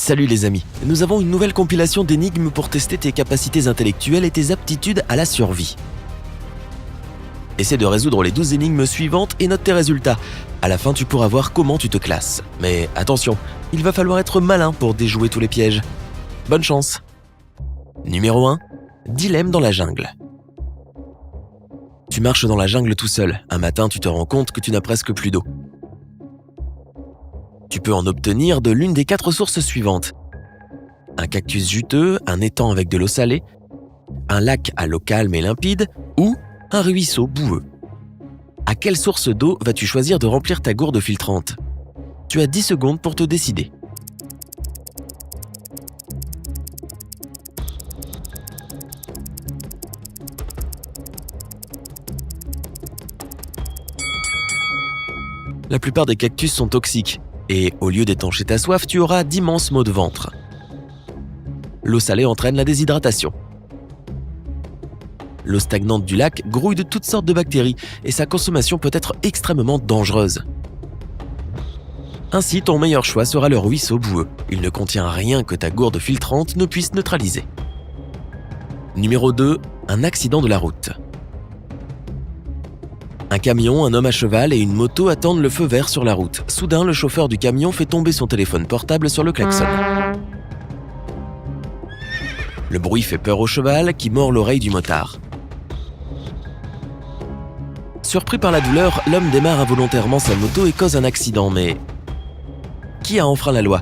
Salut les amis, nous avons une nouvelle compilation d'énigmes pour tester tes capacités intellectuelles et tes aptitudes à la survie. Essaie de résoudre les 12 énigmes suivantes et note tes résultats. À la fin, tu pourras voir comment tu te classes. Mais attention, il va falloir être malin pour déjouer tous les pièges. Bonne chance. Numéro 1. Dilemme dans la jungle. Tu marches dans la jungle tout seul. Un matin, tu te rends compte que tu n'as presque plus d'eau. Tu peux en obtenir de l'une des 4 sources suivantes. Un cactus juteux, un étang avec de l'eau salée, un lac à l'eau calme et limpide ou un ruisseau boueux. À quelle source d'eau vas-tu choisir de remplir ta gourde filtrante? Tu as 10 secondes pour te décider. La plupart des cactus sont toxiques. Et au lieu d'étancher ta soif, tu auras d'immenses maux de ventre. L'eau salée entraîne la déshydratation. L'eau stagnante du lac grouille de toutes sortes de bactéries et sa consommation peut être extrêmement dangereuse. Ainsi, ton meilleur choix sera le ruisseau boueux. Il ne contient rien que ta gourde filtrante ne puisse neutraliser. Numéro 2. Un accident de la route. Un camion, un homme à cheval et une moto attendent le feu vert sur la route. Soudain, le chauffeur du camion fait tomber son téléphone portable sur le klaxon. Le bruit fait peur au cheval qui mord l'oreille du motard. Surpris par la douleur, l'homme démarre involontairement sa moto et cause un accident, mais qui a enfreint la loi?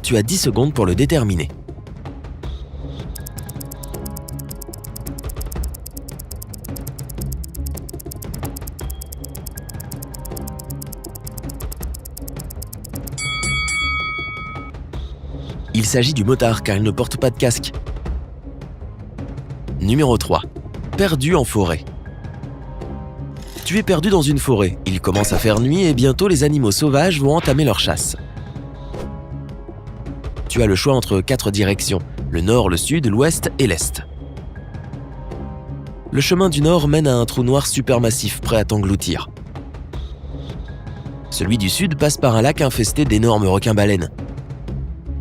Tu as 10 secondes pour le déterminer. Il s'agit du motard car il ne porte pas de casque. Numéro 3. Perdu en forêt. Tu es perdu dans une forêt. Il commence à faire nuit et bientôt les animaux sauvages vont entamer leur chasse. Tu as le choix entre 4 directions, le nord, le sud, l'ouest et l'est. Le chemin du nord mène à un trou noir supermassif prêt à t'engloutir. Celui du sud passe par un lac infesté d'énormes requins-baleines.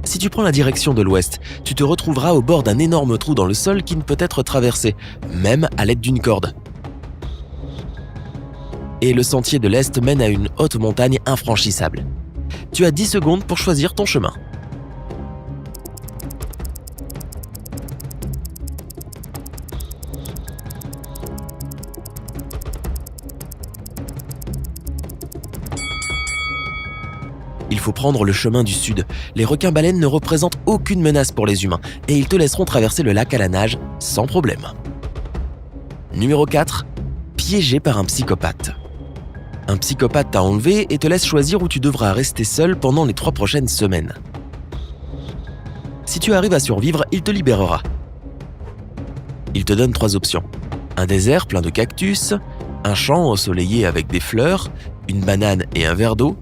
Si tu prends la direction de l'ouest, tu te retrouveras au bord d'un énorme trou dans le sol qui ne peut être traversé, même à l'aide d'une corde. Et le sentier de l'est mène à une haute montagne infranchissable. Tu as 10 secondes pour choisir ton chemin. Il faut prendre le chemin du sud. Les requins-baleines ne représentent aucune menace pour les humains et ils te laisseront traverser le lac à la nage sans problème. Numéro 4. Piégé par un psychopathe. Un psychopathe t'a enlevé et te laisse choisir où tu devras rester seul pendant les 3 prochaines semaines. Si tu arrives à survivre, il te libérera. Il te donne 3 options. Un désert plein de cactus, un champ ensoleillé avec des fleurs, une banane et un verre d'eau,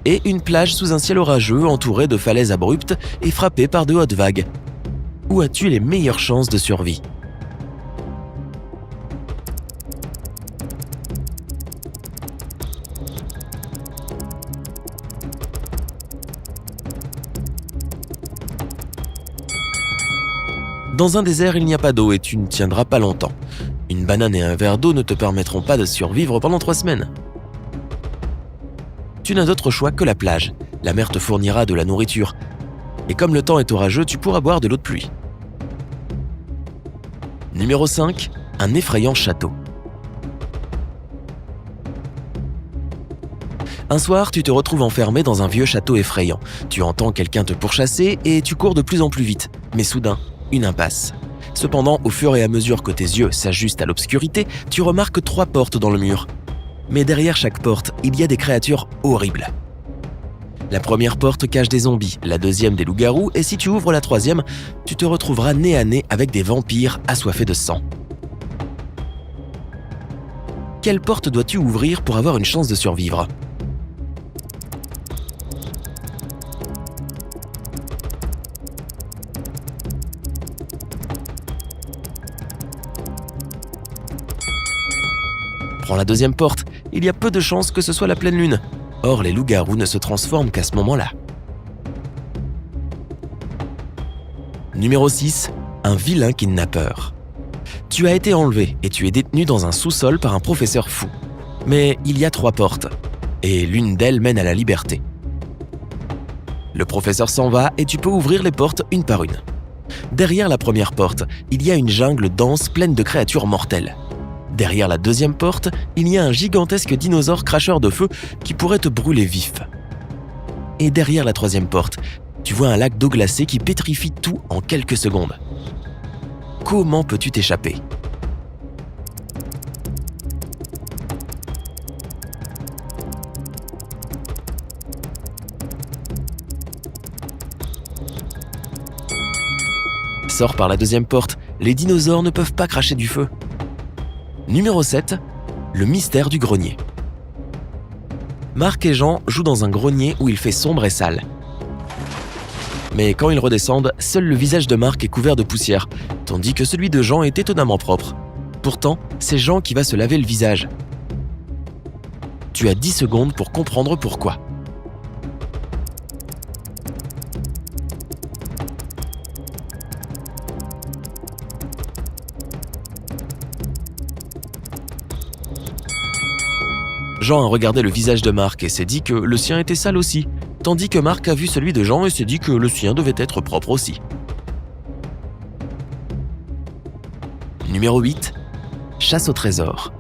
et une plage sous un ciel orageux entourée de falaises abruptes et frappée par de hautes vagues. Où as-tu les meilleures chances de survie? Dans un désert, il n'y a pas d'eau et tu ne tiendras pas longtemps. Une banane et un verre d'eau ne te permettront pas de survivre pendant 3 semaines. Tu n'as d'autre choix que la plage. La mer te fournira de la nourriture. Et comme le temps est orageux, tu pourras boire de l'eau de pluie. Numéro 5. Un effrayant château. Un soir, tu te retrouves enfermé dans un vieux château effrayant. Tu entends quelqu'un te pourchasser et tu cours de plus en plus vite. Mais soudain, une impasse. Cependant, au fur et à mesure que tes yeux s'ajustent à l'obscurité, tu remarques 3 portes dans le mur. Mais derrière chaque porte, il y a des créatures horribles. La première porte cache des zombies, la deuxième des loups-garous, et si tu ouvres la troisième, tu te retrouveras nez à nez avec des vampires assoiffés de sang. Quelle porte dois-tu ouvrir pour avoir une chance de survivre? Prends la deuxième porte, il y a peu de chances que ce soit la pleine lune. Or, les loups-garous ne se transforment qu'à ce moment-là. Numéro 6. Un vilain kidnappeur. Tu as été enlevé et tu es détenu dans un sous-sol par un professeur fou. Mais il y a 3 portes, et l'une d'elles mène à la liberté. Le professeur s'en va et tu peux ouvrir les portes une par une. Derrière la première porte, il y a une jungle dense pleine de créatures mortelles. Derrière la deuxième porte, il y a un gigantesque dinosaure cracheur de feu qui pourrait te brûler vif. Et derrière la troisième porte, tu vois un lac d'eau glacée qui pétrifie tout en quelques secondes. Comment peux-tu t'échapper ? Sors par la deuxième porte, les dinosaures ne peuvent pas cracher du feu. Numéro 7. Le mystère du grenier. Marc et Jean jouent dans un grenier où il fait sombre et sale. Mais quand ils redescendent, seul le visage de Marc est couvert de poussière, tandis que celui de Jean est étonnamment propre. Pourtant, c'est Jean qui va se laver le visage. Tu as 10 secondes pour comprendre pourquoi. Jean a regardé le visage de Marc et s'est dit que le sien était sale aussi, tandis que Marc a vu celui de Jean et s'est dit que le sien devait être propre aussi. Numéro 8. Chasse au trésor.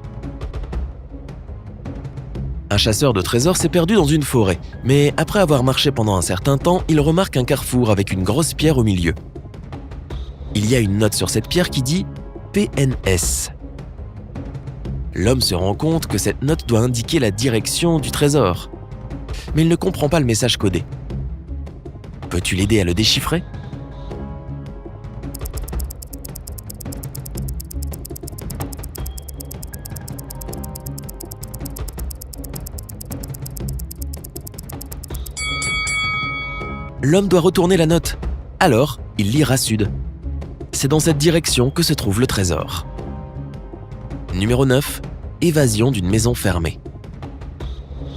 Un chasseur de trésors s'est perdu dans une forêt, mais après avoir marché pendant un certain temps, il remarque un carrefour avec une grosse pierre au milieu. Il y a une note sur cette pierre qui dit « PNS ». L'homme se rend compte que cette note doit indiquer la direction du trésor. Mais il ne comprend pas le message codé. Peux-tu l'aider à le déchiffrer ? L'homme doit retourner la note. Alors, il lira sud. C'est dans cette direction que se trouve le trésor. Numéro 9. Évasion d'une maison fermée.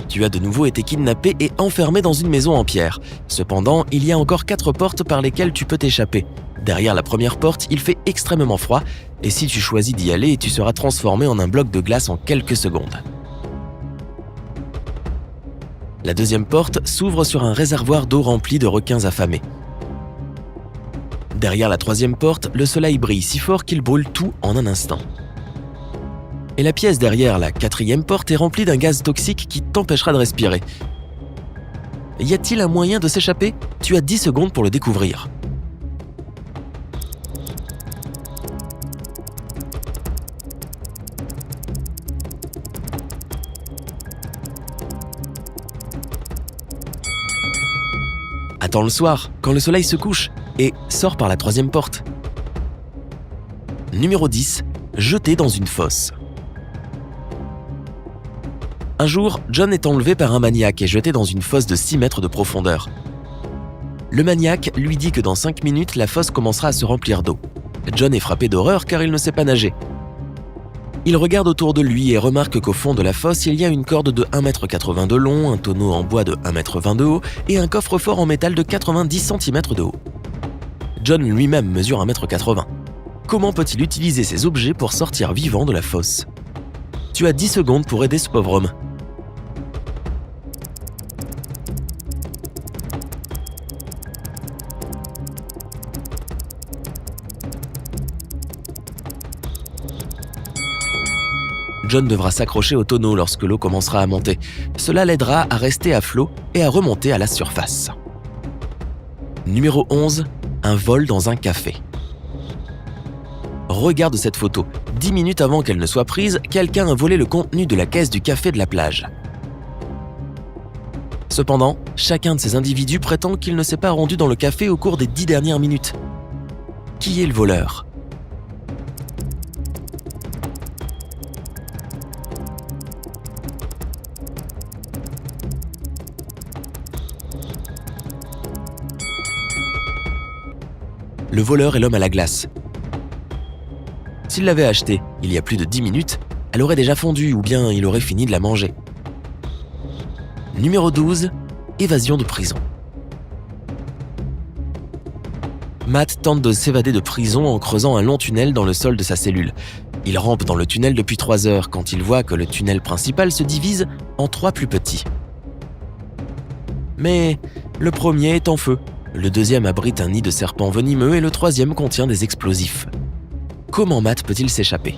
Tu as de nouveau été kidnappé et enfermé dans une maison en pierre. Cependant, il y a encore 4 portes par lesquelles tu peux t'échapper. Derrière la première porte, il fait extrêmement froid, et si tu choisis d'y aller, tu seras transformé en un bloc de glace en quelques secondes. La deuxième porte s'ouvre sur un réservoir d'eau rempli de requins affamés. Derrière la troisième porte, le soleil brille si fort qu'il brûle tout en un instant. Et la pièce derrière la quatrième porte est remplie d'un gaz toxique qui t'empêchera de respirer. Y a-t-il un moyen de s'échapper ? Tu as 10 secondes pour le découvrir. Attends le soir, quand le soleil se couche, et sors par la troisième porte. Numéro 10. Jeté dans une fosse. Un jour, John est enlevé par un maniaque et jeté dans une fosse de 6 mètres de profondeur. Le maniaque lui dit que dans 5 minutes, la fosse commencera à se remplir d'eau. John est frappé d'horreur car il ne sait pas nager. Il regarde autour de lui et remarque qu'au fond de la fosse, il y a une corde de 1,80 m de long, un tonneau en bois de 1,20 m de haut et un coffre-fort en métal de 90 cm de haut. John lui-même mesure 1,80 m. Comment peut-il utiliser ces objets pour sortir vivant de la fosse ? Tu as 10 secondes pour aider ce pauvre homme. John devra s'accrocher au tonneau lorsque l'eau commencera à monter. Cela l'aidera à rester à flot et à remonter à la surface. Numéro 11. Un vol dans un café. Regarde cette photo. 10 minutes avant qu'elle ne soit prise, quelqu'un a volé le contenu de la caisse du café de la plage. Cependant, chacun de ces individus prétend qu'il ne s'est pas rendu dans le café au cours des 10 dernières minutes. Qui est le voleur ? Le voleur est l'homme à la glace. S'il l'avait achetée il y a plus de 10 minutes, elle aurait déjà fondu ou bien il aurait fini de la manger. Numéro 12. Évasion de prison. Matt tente de s'évader de prison en creusant un long tunnel dans le sol de sa cellule. Il rampe dans le tunnel depuis 3 heures quand il voit que le tunnel principal se divise en 3 plus petits. Mais le premier est en feu, le deuxième abrite un nid de serpents venimeux et le troisième contient des explosifs. Comment Matt peut-il s'échapper ?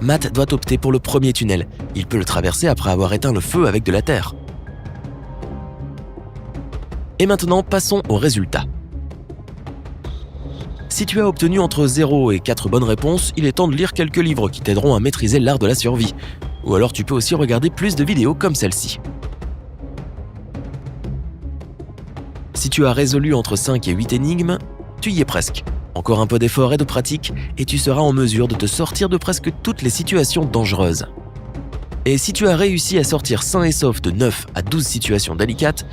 Matt doit opter pour le premier tunnel. Il peut le traverser après avoir éteint le feu avec de la terre. Et maintenant, passons aux résultats. Si tu as obtenu entre 0 et 4 bonnes réponses, il est temps de lire quelques livres qui t'aideront à maîtriser l'art de la survie. Ou alors tu peux aussi regarder plus de vidéos comme celle-ci. Si tu as résolu entre 5 et 8 énigmes, tu y es presque. Encore un peu d'effort et de pratique, et tu seras en mesure de te sortir de presque toutes les situations dangereuses. Et si tu as réussi à sortir sain et sauf de 9 à 12 situations délicates,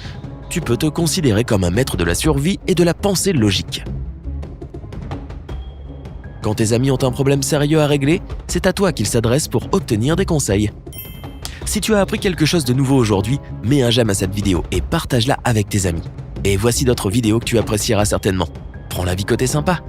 tu peux te considérer comme un maître de la survie et de la pensée logique. Quand tes amis ont un problème sérieux à régler, c'est à toi qu'ils s'adressent pour obtenir des conseils. Si tu as appris quelque chose de nouveau aujourd'hui, mets un j'aime à cette vidéo et partage-la avec tes amis. Et voici d'autres vidéos que tu apprécieras certainement. Prends la vie côté sympa.